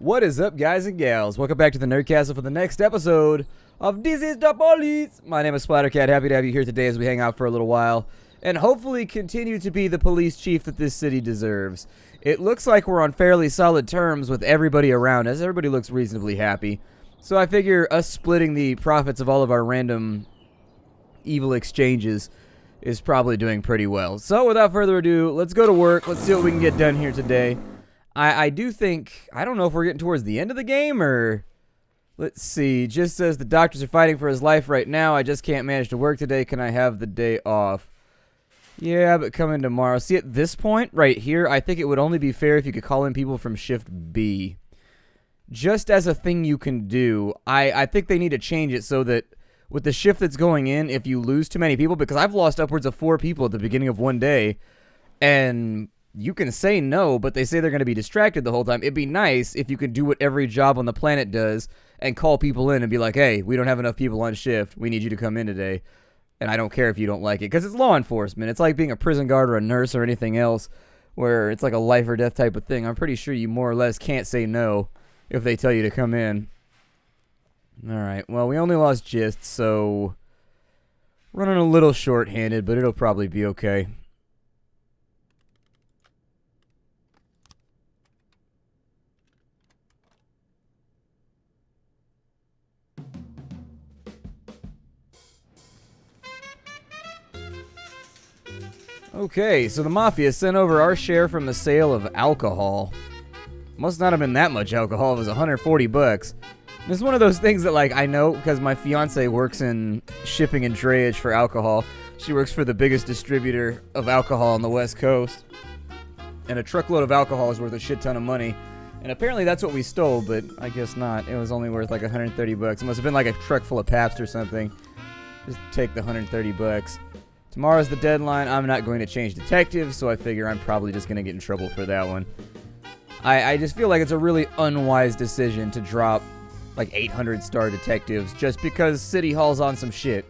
What is up, guys and gals? Welcome back to the Nerdcastle for the next episode of This is the Police. My name is Splattercat. Happy to have you here today as we hang out for a little while and hopefully continue to be the police chief that this city deserves. It looks like we're on fairly solid terms with everybody around us. Everybody looks reasonably happy. So I figure us splitting the profits of all of our random evil exchanges is probably doing pretty well. So without further ado, let's go to work. Let's see what we can get done here today. I do think, I don't know if we're getting towards the end of the game or, let's see, just says the doctors are fighting for his life right now. I just can't manage to work today. Can I have the day off? Yeah, but come in tomorrow. See, at this point right here, I think it would only be fair if you could call in people from shift B. Just as a thing you can do, I think they need to change it so that with the shift that's going in, if you lose too many people, because I've lost upwards of 4 people at the beginning of one day, and you can say no, but they say they're going to be distracted the whole time. It'd be nice if you could do what every job on the planet does and call people in and be like, hey, we don't have enough people on shift. We need you to come in today. And I don't care if you don't like it, because it's law enforcement. It's like being a prison guard or a nurse or anything else where it's like a life or death type of thing. I'm pretty sure you more or less can't say no if they tell you to come in. All right, well, we only lost Gist, so running a little short-handed, but it'll probably be okay. Okay, so the Mafia sent over our share from the sale of alcohol. Must not have been that much alcohol. It was 140 bucks. This is one of those things that, like, I know because my fiance works in shipping and drayage for alcohol. She works for the biggest distributor of alcohol on the West Coast. And a truckload of alcohol is worth a shit ton of money. And apparently that's what we stole, but I guess not. It was only worth like 130 bucks. It must have been like a truck full of Pabst or something. Just take the 130 bucks. Tomorrow's the deadline. I'm not going to change detectives, so I figure I'm probably just going to get in trouble for that one. I just feel like it's a really unwise decision to drop like 800-star detectives just because City Hall's on some shit.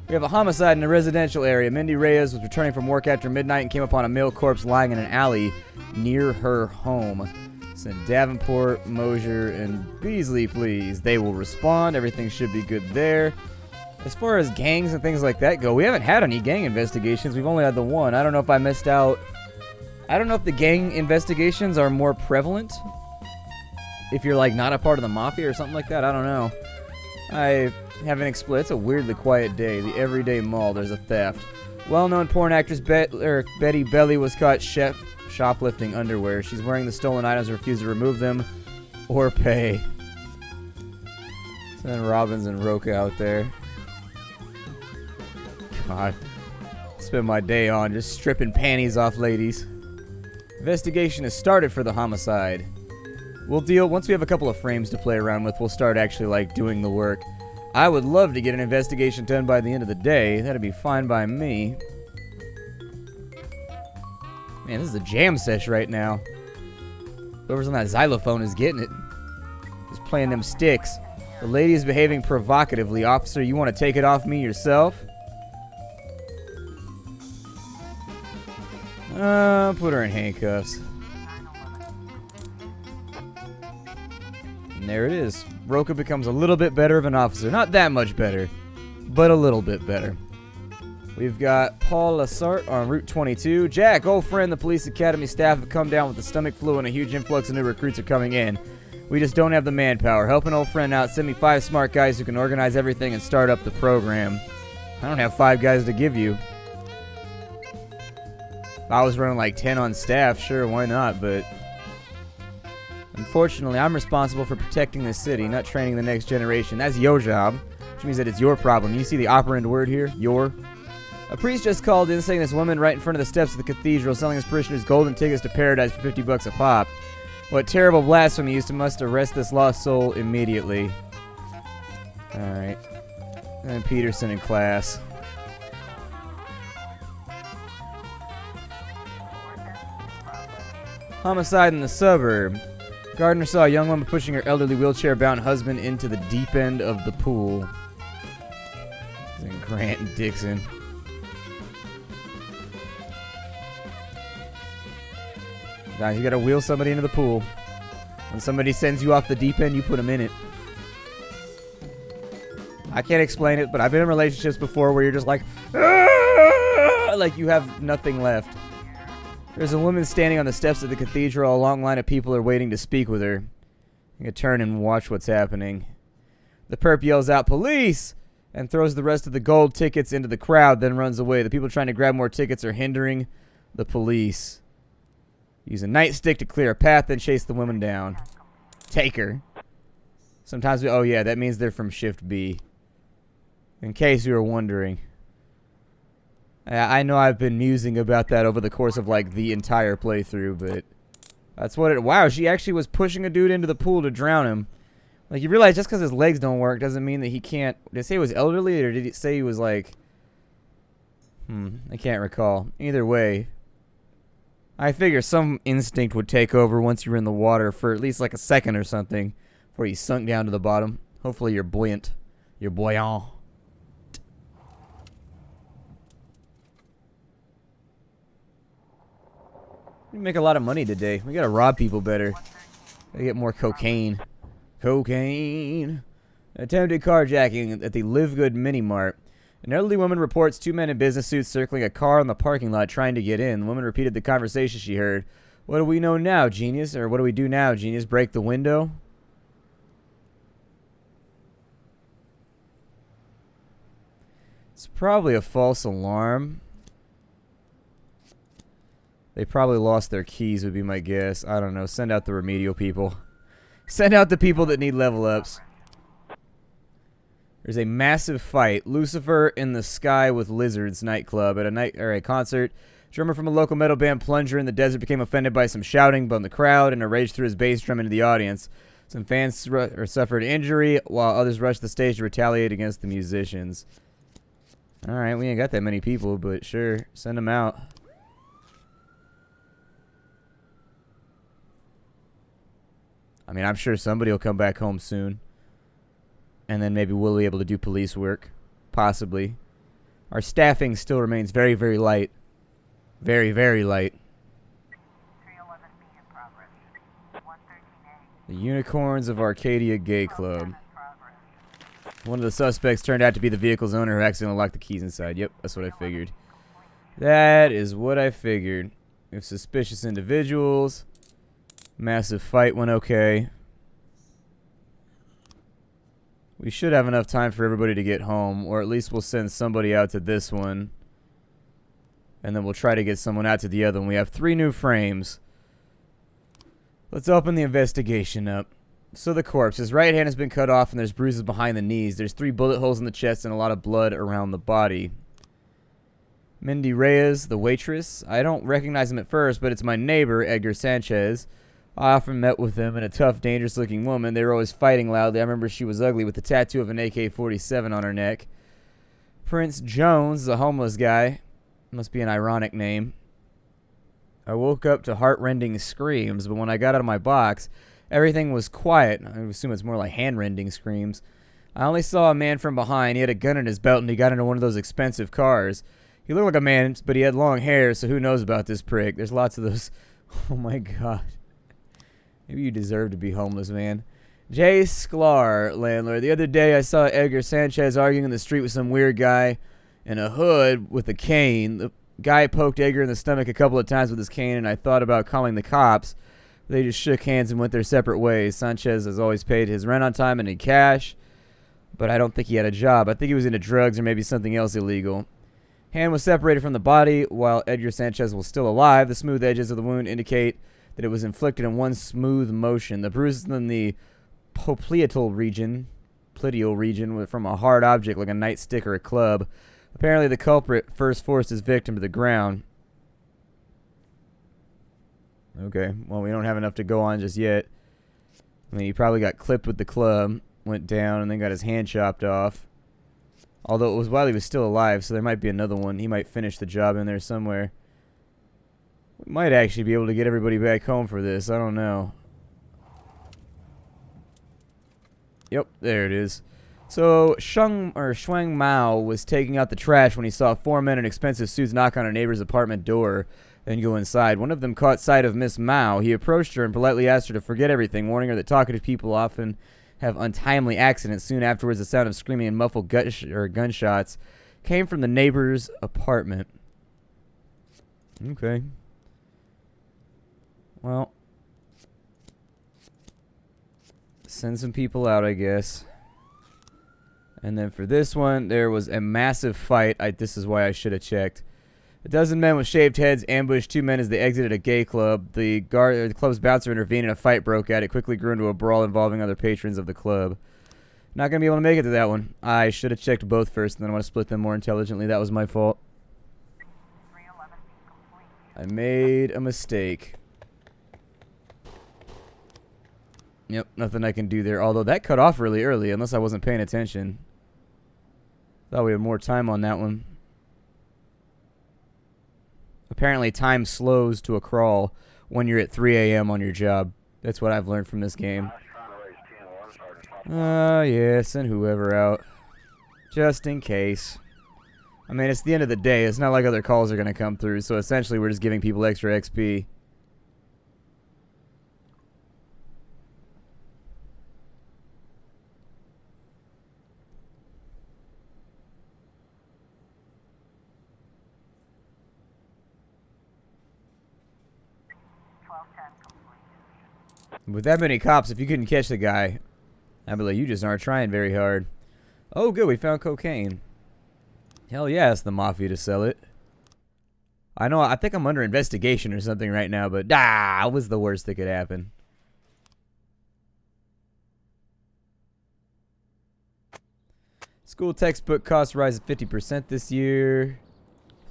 We have a homicide in a residential area. Mindy Reyes was returning from work after midnight and came upon a male corpse lying in an alley near her home. Send Davenport, Mosier, and Beasley, please. They will respond. Everything should be good there. As far as gangs and things like that go, we haven't had any gang investigations. We've only had the one. I don't know if I missed out. I don't know if the gang investigations are more prevalent if you're, like, not a part of the Mafia or something like that. I don't know. I haven't explored. It's a weirdly quiet day. The everyday mall. There's a theft. Well-known porn actress Betty Belly was caught shoplifting underwear. She's wearing the stolen items and refused to remove them or pay. Send Robbins and Roca out there. God. Spend my day on just stripping panties off ladies. Investigation has started for the homicide. We'll deal, once we have a couple of frames to play around with, we'll start actually, like, doing the work. I would love to get an investigation done by the end of the day. That'd be fine by me. Man, this is a jam sesh right now. Whoever's on that xylophone is getting it. Just playing them sticks. The lady is behaving provocatively. Officer, you want to take it off me yourself? Put her in handcuffs. And there it is. Roca becomes a little bit better of an officer. Not that much better, but a little bit better. We've got Paul Lassart on Route 22. Jack, old friend, the police academy staff have come down with the stomach flu and a huge influx of new recruits are coming in. We just don't have the manpower. Help an old friend out. Send me 5 smart guys who can organize everything and start up the program. I don't have 5 guys to give you. If I was running like 10 on staff, sure, why not, but unfortunately, I'm responsible for protecting the city, not training the next generation. That's your job, which means that it's your problem. You see the operand word here? Your. A priest just called in saying this woman right in front of the steps of the cathedral selling his parishioners golden tickets to paradise for 50 bucks a pop. What terrible blasphemy. You must arrest this lost soul immediately. Alright. And Peterson in class. Homicide in the suburb. Gardner saw a young woman pushing her elderly wheelchair-bound husband into the deep end of the pool. And Grant and Dixon. Guys, you gotta wheel somebody into the pool. When somebody sends you off the deep end, you put them in it. I can't explain it, but I've been in relationships before where you're just like, "Aah!" Like you have nothing left. There's a woman standing on the steps of the cathedral. A long line of people are waiting to speak with her. You can turn and watch what's happening. The perp yells out, "Police!" and throws the rest of the gold tickets into the crowd, then runs away. The people trying to grab more tickets are hindering the police. Use a nightstick to clear a path, then chase the woman down. Take her. Sometimes oh yeah, that means they're from Shift B. In case you were wondering. I know I've been musing about that over the course of like the entire playthrough, but that's what it... Wow, she actually was pushing a dude into the pool to drown him. Like, you realize just because his legs don't work doesn't mean that he can't... Did it say he was elderly, or did it say he was like... I can't recall. Either way, I figure some instinct would take over once you were in the water for at least like a second or something before you sunk down to the bottom. Hopefully you're buoyant. You're buoyant. We make a lot of money today. We gotta rob people better. Gotta get more cocaine. Cocaine. Attempted carjacking at the Live Good Mini Mart. An elderly woman reports two men in business suits circling a car in the parking lot trying to get in. The woman repeated the conversation she heard. What do we know now, genius? Or what do we do now, genius? Break the window? It's probably a false alarm. They probably lost their keys would be my guess. I don't know. Send out the remedial people. Send out the people that need level ups. There's a massive fight. Lucifer in the Sky with Lizards nightclub at a concert. Drummer from a local metal band Plunger in the Desert became offended by some shouting from the crowd and raged through his bass drum into the audience. Some fans suffered injury while others rushed the stage to retaliate against the musicians. Alright, we ain't got that many people, but sure, send them out. I mean, I'm sure somebody will come back home soon. And then maybe we'll be able to do police work. Possibly. Our staffing still remains very, very light. Very, very light. 311B in progress. 113A. The Unicorns of Arcadia Gay Club. One of the suspects turned out to be the vehicle's owner who accidentally locked the keys inside. Yep, that's what I figured. That is what I figured. We have suspicious individuals. Massive fight went okay. We should have enough time for everybody to get home, or at least we'll send somebody out to this one. And then we'll try to get someone out to the other one. We have 3 new frames. Let's open the investigation up. So the corpse. His right hand has been cut off and there's bruises behind the knees. There's 3 bullet holes in the chest and a lot of blood around the body. Mindy Reyes, the waitress. I don't recognize him at first, but it's my neighbor, Edgar Sanchez. I often met with them and a tough, dangerous-looking woman. They were always fighting loudly. I remember she was ugly with the tattoo of an AK-47 on her neck. Prince Jones, the homeless guy. Must be an ironic name. I woke up to heart-rending screams, but when I got out of my box, everything was quiet. I assume it's more like hand-rending screams. I only saw a man from behind. He had a gun in his belt and he got into one of those expensive cars. He looked like a man, but he had long hair, so who knows about this prick. There's lots of those. Oh my god. Maybe you deserve to be homeless, man. Jay Sklar, landlord. The other day I saw Edgar Sanchez arguing in the street with some weird guy in a hood with a cane. The guy poked Edgar in the stomach a couple of times with his cane, and I thought about calling the cops. They just shook hands and went their separate ways. Sanchez has always paid his rent on time and in cash, but I don't think he had a job. I think he was into drugs or maybe something else illegal. Hand was separated from the body while Edgar Sanchez was still alive. The smooth edges of the wound indicate that it was inflicted in one smooth motion. The bruises in the popliteal region were from a hard object like a nightstick or a club. Apparently the culprit first forced his victim to the ground. Okay, well, we don't have enough to go on just yet. I mean, he probably got clipped with the club, went down, and then got his hand chopped off. Although it was while he was still alive, so there might be another one. He might finish the job in there somewhere. We might actually be able to get everybody back home for this. I don't know. Yep, there it is. So, Shuang Mao was taking out the trash when he saw 4 men in expensive suits knock on a neighbor's apartment door. then go inside. One of them caught sight of Miss Mao. He approached her and politely asked her to forget everything, warning her that talkative people often have untimely accidents. Soon afterwards, the sound of screaming and muffled gunshots came from the neighbor's apartment. Okay. Well, send some people out, I guess. And then for this one, there was a massive fight. This is why I should have checked. A dozen men with shaved heads ambushed two men as they exited a gay club. The club's bouncer intervened and a fight broke out. It quickly grew into a brawl involving other patrons of the club. Not going to be able to make it to that one. I should have checked both first, and then I want to split them more intelligently. That was my fault. I made a mistake. Yep, nothing I can do there. Although that cut off really early, unless I wasn't paying attention. Thought we had more time on that one. Apparently time slows to a crawl when you're at 3 a.m. on your job. That's what I've learned from this game. Yeah, send whoever out. Just in case. I mean, it's the end of the day. It's not like other calls are going to come through, so essentially we're just giving people extra XP. With that many cops, if you couldn't catch the guy, I'd be like, you just aren't trying very hard. Oh, good, we found cocaine. Hell yeah, it's the mafia to sell it. I know, I think I'm under investigation or something right now, but it was the worst that could happen. School textbook costs rise 50% this year.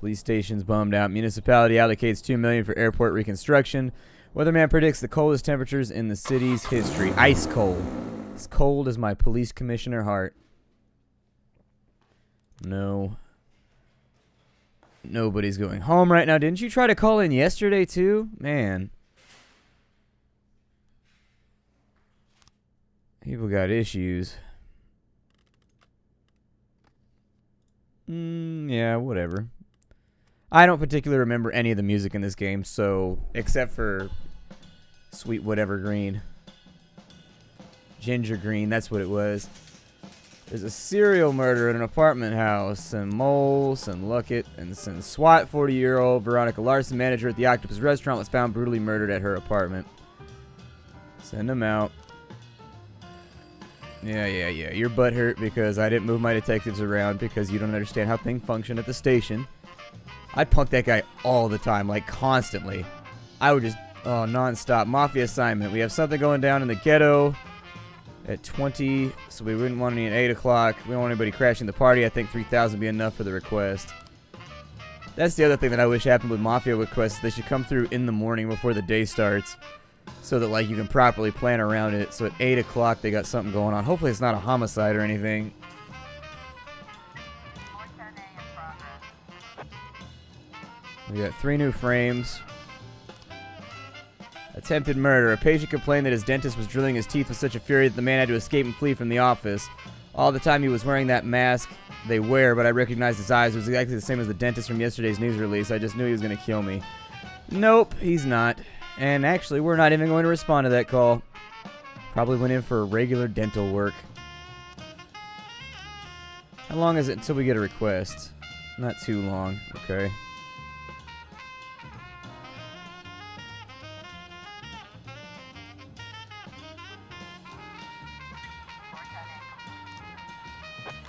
Police station's bummed out. Municipality allocates $2 million for airport reconstruction. Weatherman predicts the coldest temperatures in the city's history. Ice cold. As cold as my police commissioner heart. No. Nobody's going home right now. Didn't you try to call in yesterday too? Man. People got issues. Yeah, whatever. I don't particularly remember any of the music in this game, so except for Sweet Whatever Green. Ginger Green, that's what it was. There's a serial murder in an apartment house, and Moles, and Luckett, and some SWAT 40-year-old Veronica Larson, manager at the Octopus Restaurant, was found brutally murdered at her apartment. Send them out. Yeah. Your butt hurt because I didn't move my detectives around because you don't understand how things function at the station. I'd punk that guy all the time, like constantly. I would just, non-stop. Mafia assignment. We have something going down in the ghetto at 20, so we wouldn't want any at 8 o'clock. We don't want anybody crashing the party. I think 3,000 would be enough for the request. That's the other thing that I wish happened with Mafia requests. They should come through in the morning before the day starts so that, like, you can properly plan around it. So at 8 o'clock, they got something going on. Hopefully it's not a homicide or anything. We got 3 new frames. Attempted murder. A patient complained that his dentist was drilling his teeth with such a fury that the man had to escape and flee from the office. All the time he was wearing that mask they wear, but I recognized his eyes. It was exactly the same as the dentist from yesterday's news release. I just knew he was going to kill me. Nope, he's not. And actually, we're not even going to respond to that call. Probably went in for regular dental work. How long is it until we get a request? Not too long. Okay.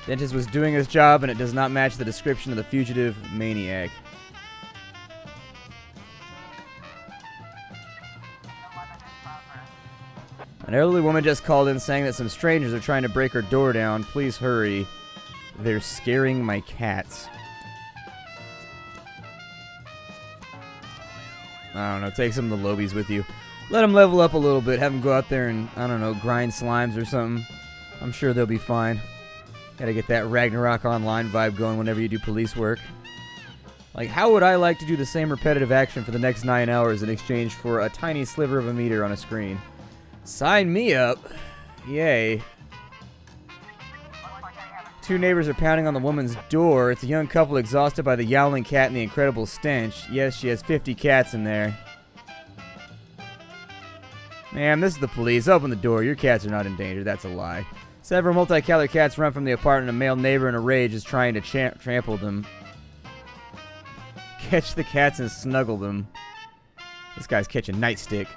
Dentist was doing his job, and it does not match the description of the fugitive maniac. An elderly woman just called in saying that some strangers are trying to break her door down. Please hurry. They're scaring my cats. I don't know. Take some of the lobies with you. Let them level up a little bit. Have them go out there and, I don't know, grind slimes or something. I'm sure they'll be fine. Gotta get that Ragnarok Online vibe going whenever you do police work. Like, how would I like to do the same repetitive action for the next 9 hours in exchange for a tiny sliver of a meter on a screen? Sign me up. Yay. Looks like I have a Two neighbors are pounding on the woman's door. It's a young couple exhausted by the yowling cat and the incredible stench. Yes, she has 50 cats in there. Ma'am, this is the police. Open the door. Your cats are not in danger. That's a lie. Several multicolored cats run from the apartment. A male neighbor in a rage is trying to trample them. Catch the cats and snuggle them. This guy's catching nightstick.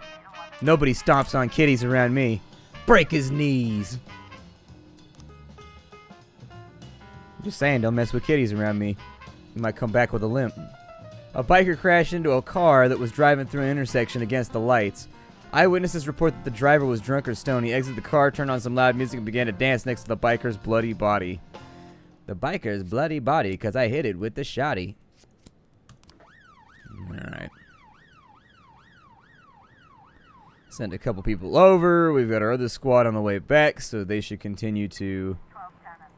Nobody stomps on kitties around me. Break his knees. I'm just saying, don't mess with kitties around me. You might come back with a limp. A biker crashed into a car that was driving through an intersection against the lights. Eyewitnesses report that the driver was drunk or stoned. He exited the car, turned on some loud music, and began to dance next to the biker's bloody body. The biker's bloody body, because I hit it with the shotty. Alright. Send a couple people over. We've got our other squad on the way back, so they should continue to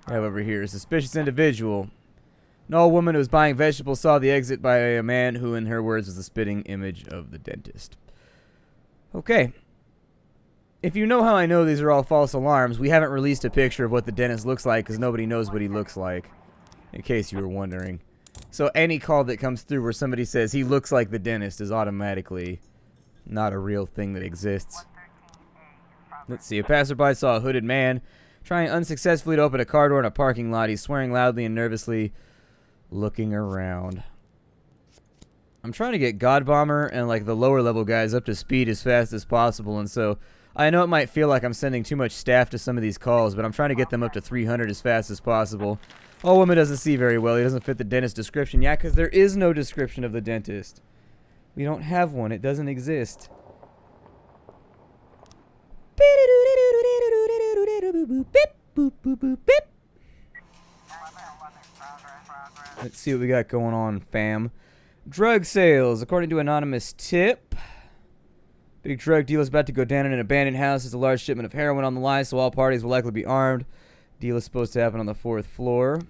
have over here. A suspicious individual. An old woman who was buying vegetables saw the exit by a man who, in her words, was a spitting image of the dentist. Okay. If you know how I know these are all false alarms, we haven't released a picture of what the dentist looks like because nobody knows what he looks like, in case you were wondering. So any call that comes through where somebody says he looks like the dentist is automatically not a real thing that exists. Let's see. A passerby saw a hooded man trying unsuccessfully to open a car door in a parking lot. He's swearing loudly and nervously looking around. I'm trying to get God Bomber and like the lower level guys up to speed as fast as possible, and so I know it might feel like I'm sending too much staff to some of these calls, but I'm trying to get them up to 300 as fast as possible. Old woman doesn't see very well. He doesn't fit the dentist description. Yeah, because there is no description of the dentist. We don't have one. It doesn't exist. Let's see what we got going on, fam. Drug sales. According to anonymous tip, big drug deal is about to go down in an abandoned house. There's a large shipment of heroin on the line, so all parties will likely be armed. Deal is supposed to happen on the 4th floor.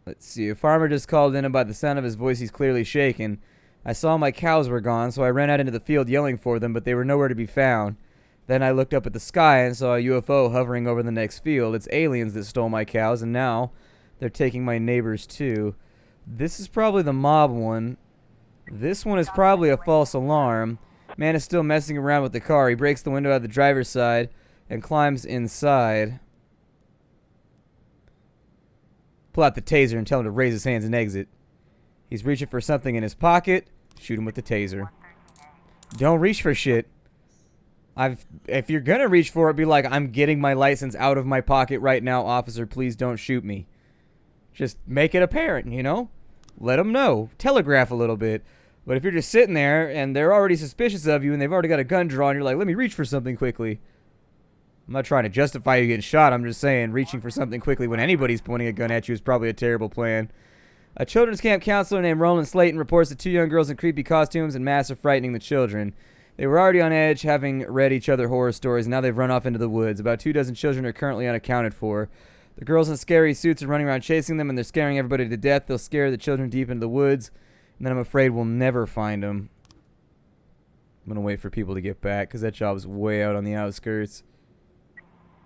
Let's see. A farmer just called in, and by the sound of his voice, he's clearly shaken. I saw my cows were gone, so I ran out into the field yelling for them, but they were nowhere to be found. Then I looked up at the sky and saw a UFO hovering over the next field. It's aliens that stole my cows, and now they're taking my neighbors too. This is probably the mob one. This one is probably a false alarm. Man is still messing around with the car. He breaks the window out the driver's side and climbs inside. Pull out the taser and tell him to raise his hands and exit. He's reaching for something in his pocket. Shoot him with the taser. Don't reach for shit. If you're gonna reach for it, be like, I'm getting my license out of my pocket right now, officer. Please don't shoot me. Just make it apparent, you know? Let them know. Telegraph a little bit. But if you're just sitting there and they're already suspicious of you and they've already got a gun drawn, you're like, let me reach for something quickly. I'm not trying to justify you getting shot. I'm just saying reaching for something quickly when anybody's pointing a gun at you is probably a terrible plan. A children's camp counselor named Roland Slayton reports that 2 young girls in creepy costumes and masks are frightening the children. They were already on edge, having read each other horror stories, and now they've run off into the woods. About 24 children are currently unaccounted for. The girls in scary suits are running around chasing them, and they're scaring everybody to death. They'll scare the children deep into the woods, and then I'm afraid we'll never find them. I'm going to wait for people to get back, because that job's way out on the outskirts.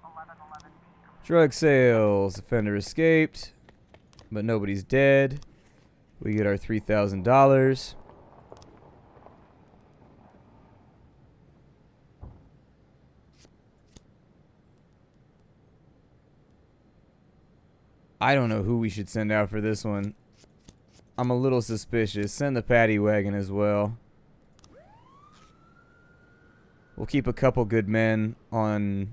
1111 Drug sales. Offender escaped, but nobody's dead. We get our $3,000. I don't know who we should send out for this one. I'm a little suspicious. Send the paddy wagon as well. We'll keep a couple good men on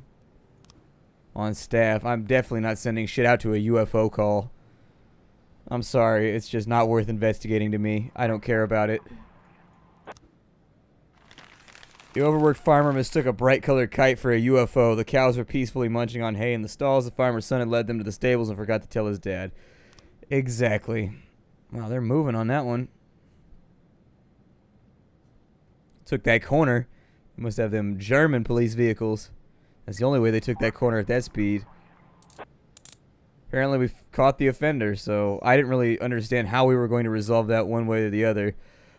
staff. I'm definitely not sending shit out to a UFO call. I'm sorry. It's just not worth investigating to me. I don't care about it. The overworked farmer mistook a bright-colored kite for a UFO. The cows were peacefully munching on hay in the stalls. The farmer's son had led them to the stables and forgot to tell his dad. Exactly. Wow, they're moving on that one. Took that corner. They must have them German police vehicles. That's the only way they took that corner at that speed. Apparently we've caught the offender, so I didn't really understand how we were going to resolve that one way or the other.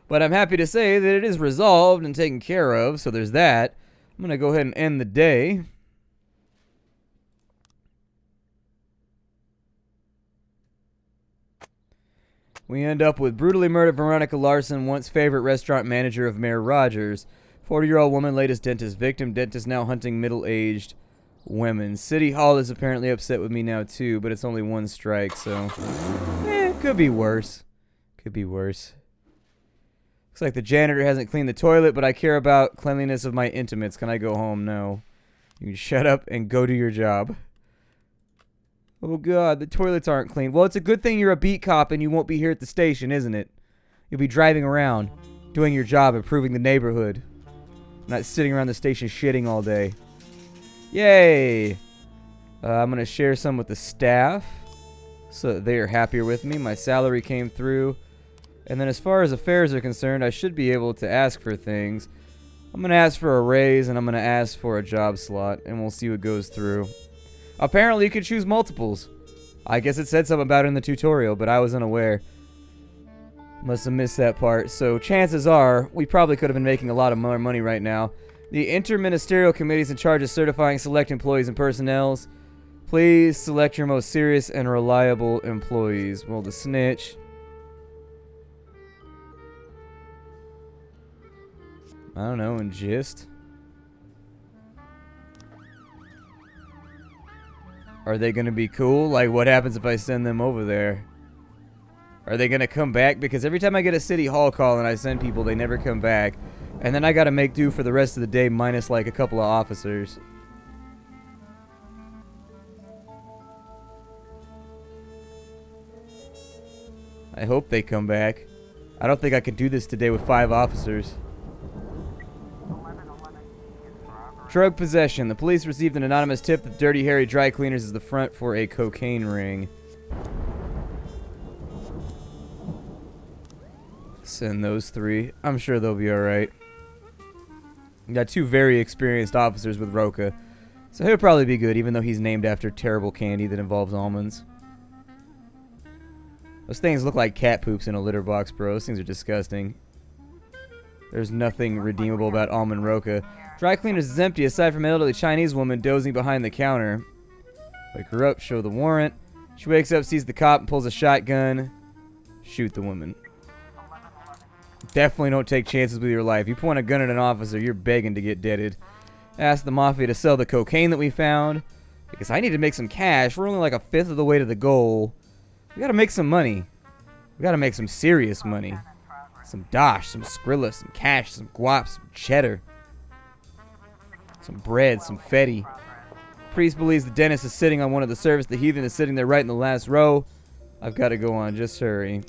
But I'm happy to say that it is resolved and taken care of, so there's that. I'm going to go ahead and end the day. We end up with brutally murdered Veronica Larson, once favorite restaurant manager of Mayor Rogers. 40-year-old woman, latest dentist victim. Dentist now hunting middle-aged women. City Hall is apparently upset with me now, too, but it's only one strike, so... could be worse. Could be worse. Looks like the janitor hasn't cleaned the toilet, but I care about cleanliness of my intimates. Can I go home? No. You can shut up and go do your job. Oh, God, the toilets aren't clean. Well, it's a good thing you're a beat cop and you won't be here at the station, isn't it? You'll be driving around, doing your job, improving the neighborhood. Not sitting around the station shitting all day. Yay! I'm going to share some with the staff so that they are happier with me. My salary came through. And then as far as affairs are concerned, I should be able to ask for things. I'm going to ask for a raise and I'm going to ask for a job slot, and we'll see what goes through. Apparently, you can choose multiples. I guess it said something about it in the tutorial, but I was unaware. Must have missed that part. So chances are, we probably could have been making a lot of more money right now. The interministerial committee is in charge of certifying select employees and personnels. Please select your most serious and reliable employees. Well, the snitch. I don't know, in gist. Are they going to be cool? Like, what happens if I send them over there? Are they going to come back? Because every time I get a city hall call and I send people, they never come back. And then I got to make do for the rest of the day minus, like, a couple of officers. I hope they come back. I don't think I could do this today with 5 officers. Drug possession. The police received an anonymous tip that Dirty Harry Dry Cleaners is the front for a cocaine ring. Send those 3. I'm sure they'll be alright. Got 2 very experienced officers with Roca. So he'll probably be good, even though he's named after terrible candy that involves almonds. Those things look like cat poops in a litter box, bro. Those things are disgusting. There's nothing redeemable about almond Roca. Dry Cleaners is empty aside from an elderly Chinese woman dozing behind the counter. Wake her up, show the warrant. She wakes up, sees the cop, and pulls a shotgun. Shoot the woman. Definitely don't take chances with your life. You point a gun at an officer, you're begging to get deaded. Ask the mafia to sell the cocaine that we found. Because I need to make some cash. We're only like a 1/5 of the way to the goal. We gotta make some money. We gotta make some serious money. Some dosh, some Skrilla, some cash, some guap, some cheddar. Some bread, some fetty. Priest believes the dentist is sitting on one of the service. The heathen is sitting there right in the last row. I've got to go on. Just hurry.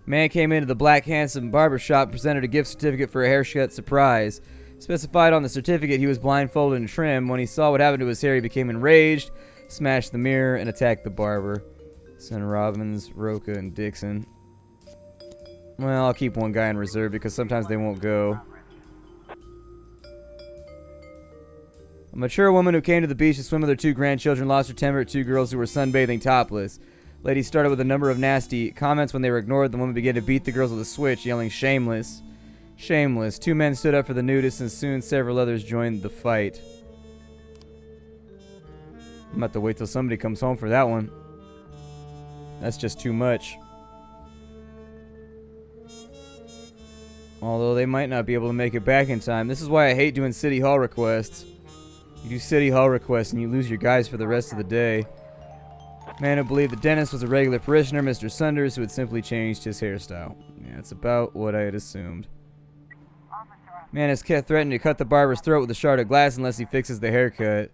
Man came into the Black Handsome barber shop and presented a gift certificate for a haircut surprise. Specified on the certificate he was blindfolded and trimmed. When he saw what happened to his hair, he became enraged, smashed the mirror, and attacked the barber. Send Robbins, Roca, and Dixon. Well, I'll keep one guy in reserve because sometimes they won't go. A mature woman who came to the beach to swim with her 2 grandchildren lost her temper at 2 girls who were sunbathing topless. Lady started with a number of nasty comments. When they were ignored, the woman began to beat the girls with a switch, yelling, "Shameless. Shameless." 2 men stood up for the nudists, and soon several others joined the fight. I'm about to wait till somebody comes home for that one. That's just too much. Although they might not be able to make it back in time. This is why I hate doing City Hall requests. You do City Hall requests and you lose your guys for the rest of the day. Man who believed the dentist was a regular parishioner, Mr. Sunders, who had simply changed his hairstyle. Yeah, it's about what I had assumed. Man has kept threatening to cut the barber's throat with a shard of glass unless he fixes the haircut.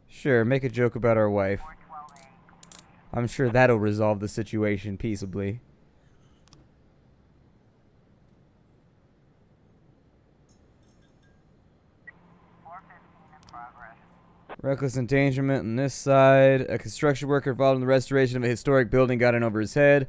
Sure, make a joke about our wife. I'm sure that'll resolve the situation peaceably. Reckless endangerment on this side. A construction worker involved in the restoration of a historic building got in over his head.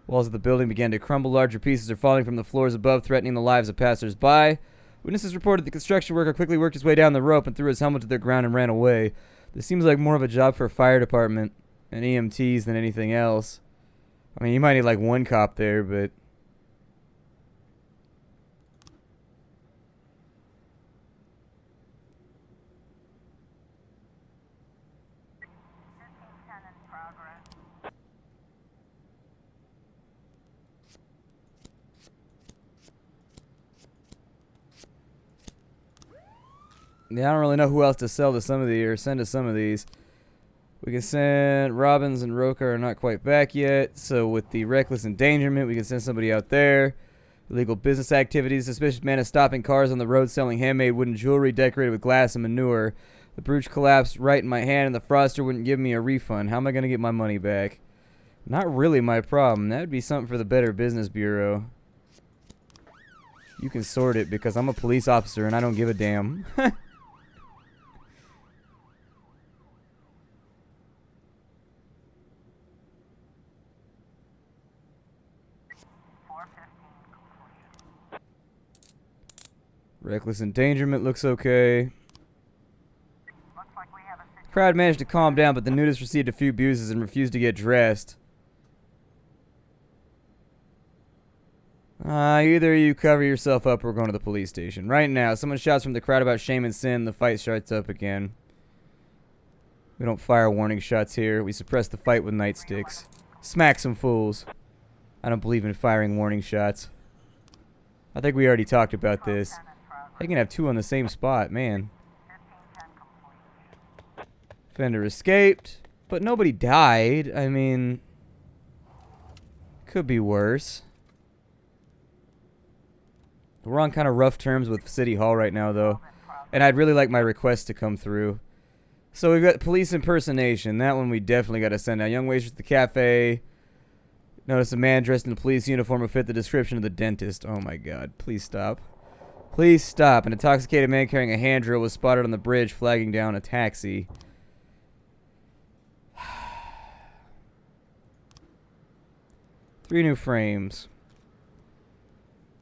Walls of the building began to crumble. Larger pieces are falling from the floors above, threatening the lives of passers-by. Witnesses reported the construction worker quickly worked his way down the rope and threw his helmet to the ground and ran away. This seems like more of a job for a fire department and EMTs than anything else. I mean, you might need like one cop there, but... Yeah, I don't really know who else to sell to some of these, or send to some of these. We can send Robbins and Roca are not quite back yet, so with the reckless endangerment, we can send somebody out there. Illegal business activities. Suspicious man is stopping cars on the road selling handmade wooden jewelry decorated with glass and manure. The brooch collapsed right in my hand and the froster wouldn't give me a refund. How am I going to get my money back? Not really my problem. That would be something for the Better Business Bureau. You can sort it because I'm a police officer and I don't give a damn. Reckless endangerment looks okay. Looks like we have a situation. Crowd managed to calm down, but the nudist received a few bruises and refused to get dressed. Either you cover yourself up or we're going to the police station. Right now, someone shouts from the crowd about shame and sin. The fight starts up again. We don't fire warning shots here. We suppress the fight with nightsticks. Smack some fools. I don't believe in firing warning shots. I think we already talked about this. I can have two on the same spot, man. 1510 complete. Fender escaped, but nobody died. I mean, could be worse. We're on kind of rough terms with City Hall right now, though. And I'd really like my request to come through. So we've got police impersonation. That one we definitely got to send out. Young waitress at the cafe. Notice a man dressed in a police uniform who fit the description of the dentist. Oh my god. Please stop. Please stop. An intoxicated man carrying a hand drill was spotted on the bridge flagging down a taxi. 3 new frames.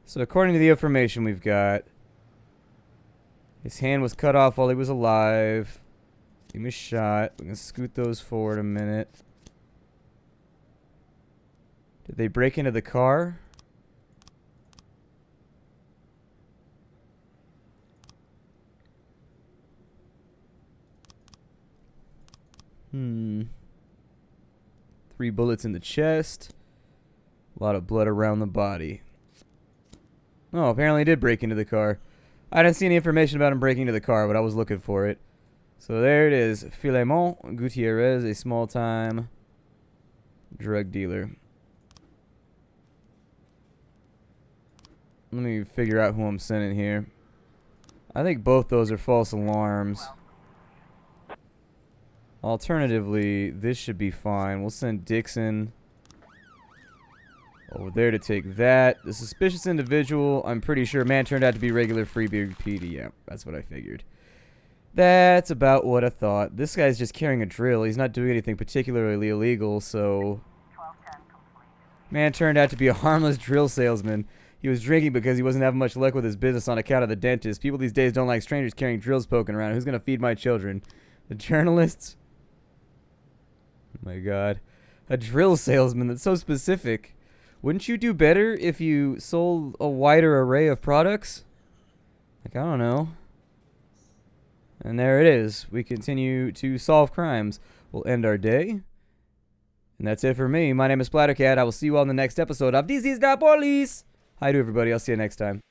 So according to the information we've got, his hand was cut off while he was alive. He was shot. We can scoot those forward a minute. Did they break into the car? Hmm. 3 bullets in the chest. A lot of blood around the body. Oh, apparently he did break into the car. I didn't see any information about him breaking into the car, but I was looking for it. So there it is. Filemon Gutierrez, a small-time drug dealer. Let me figure out who I'm sending here. I think both those are false alarms. Alternatively, this should be fine. We'll send Dixon over there to take that. The suspicious individual, I'm pretty sure, man, turned out to be regular Freebeard PD. Yeah, that's what I figured. That's about what I thought. This guy's just carrying a drill. He's not doing anything particularly illegal, so... 1210 complete. Man turned out to be a harmless drill salesman. He was drinking because he wasn't having much luck with his business on account of the dentist. People these days don't like strangers carrying drills poking around. Who's going to feed my children? The journalists? Oh my god. A drill salesman, that's so specific. Wouldn't you do better if you sold a wider array of products? Like, I don't know. And there it is. We continue to solve crimes. We'll end our day. And that's it for me. My name is Splattercat. I will see you all in the next episode of This is the Police. Hi to everybody. I'll see you next time.